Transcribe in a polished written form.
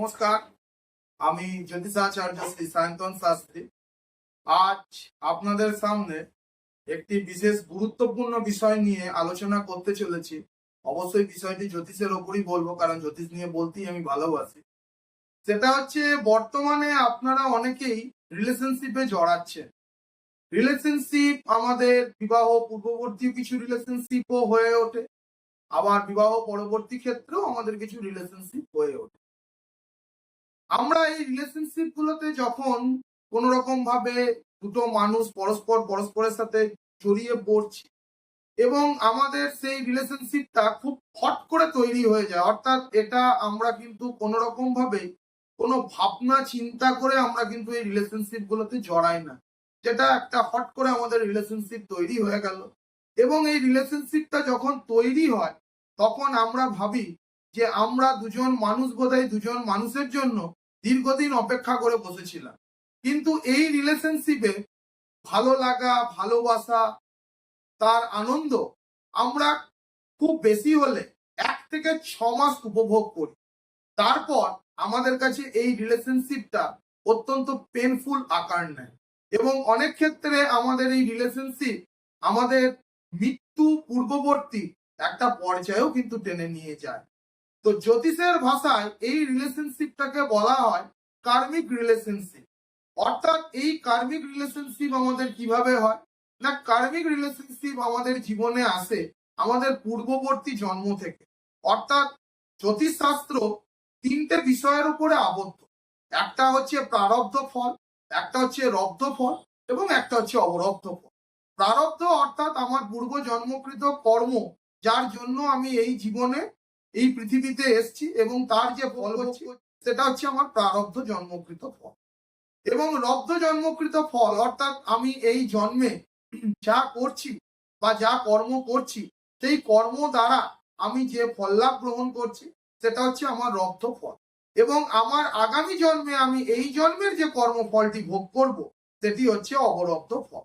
নমস্কার, আমি জ্যোতিষাচার্য শ্রী সায়ন্তন শাস্ত্রী। আজ আপনাদের সামনে একটি বিশেষ গুরুত্বপূর্ণ বিষয় নিয়ে আলোচনা করতে চলেছি। অবশ্যই বিষয়টি জ্যোতিষের ওপরই বলবো, কারণ জ্যোতিষ নিয়ে বলতেই আমি ভালোবাসি। সেটা হচ্ছে, বর্তমানে আপনারা অনেকেই রিলেশনশিপে জড়াচ্ছেন। রিলেশনশিপ আমাদের বিবাহ পূর্ববর্তী কিছু রিলেশনশিপও হয়ে ওঠে, আবার বিবাহ পরবর্তী ক্ষেত্রেও আমাদের কিছু রিলেশনশিপ হয়ে ওঠে। আমরা এই রিলেশনশিপ গুলোতে যখন কোন রকম ভাবে দুটো মানুষ পরস্পরের সাথে জড়িয়ে পড়ছি এবং আমাদের সেই রিলেশনশিপটা খুব হট করে তৈরি হয়ে যায়, অর্থাৎ এটা আমরা কিন্তু কোন রকম ভাবে কোনো ভাবনা চিন্তা করে আমরা কিন্তু এই রিলেশনশিপ গুলোতে জড়াই না, যেটা একটা হট করে আমাদের রিলেশনশিপ তৈরি হয়ে গেল। এবং এই রিলেশনশিপটা যখন তৈরি হয় তখন আমরা ভাবি যে আমরা দুজন মানুষ বোধহয় দুজন মানুষের জন্য দীর্ঘদিন অপেক্ষা করে বসেছিলাম। কিন্তু এই রিলেশনশিপে ভালো লাগা, ভালোবাসা, তার আনন্দ আমরা খুব বেশি হলে 1 থেকে 6 মাস উপভোগ করি। তারপর আমাদের কাছে এই রিলেশনশিপটা অত্যন্ত পেনফুল আকার নেয় এবং অনেক ক্ষেত্রে আমাদের এই রিলেশনশিপ আমাদের মৃত্যু পূর্ববর্তী একটা পর্যায়েও কিন্তু টেনে নিয়ে যায়। তো জ্যোতিষের ভাষায় এই রিলেশনশিপটাকে বলা হয় কার্মিক রিলেশনশিপ। অর্থাৎ এই কার্মিক রিলেশনশিপ আমাদের কিভাবে হয় না, কার্মিক রিলেশনশিপ আমাদের জীবনে আসে আমাদের পূর্ববর্তী জন্ম থেকে। অর্থাৎ জ্যোতিষ শাস্ত্র 3টে বিষয়ের উপরে আবদ্ধ। একটা হচ্ছে প্রারব্ধ ফল, একটা হচ্ছে রব্ধ ফল এবং একটা হচ্ছে অবরব্ধ ফল। প্রারব্ধ অর্থাৎ আমার পূর্ব জন্মকৃত কর্ম, যার জন্য আমি এই জীবনে এই পৃথিবীতে এসেছি এবং তার যে ফল হচ্ছে সেটা হচ্ছে আমার প্রারব্ধ জন্মকৃত ফল। এবং রব্ধ জন্মকৃত ফল অর্থাৎ আমি এই জন্মে যা করছি বা যা কর্ম করছি সেই কর্ম দ্বারা আমি যে ফল লাভ গ্রহণ করছি সেটা হচ্ছে আমার রব্ধ ফল। এবং আমার আগামী জন্মে আমি এই জন্মের যে কর্মফলটি ভোগ করব সেটি হচ্ছে অবরব্ধ ফল।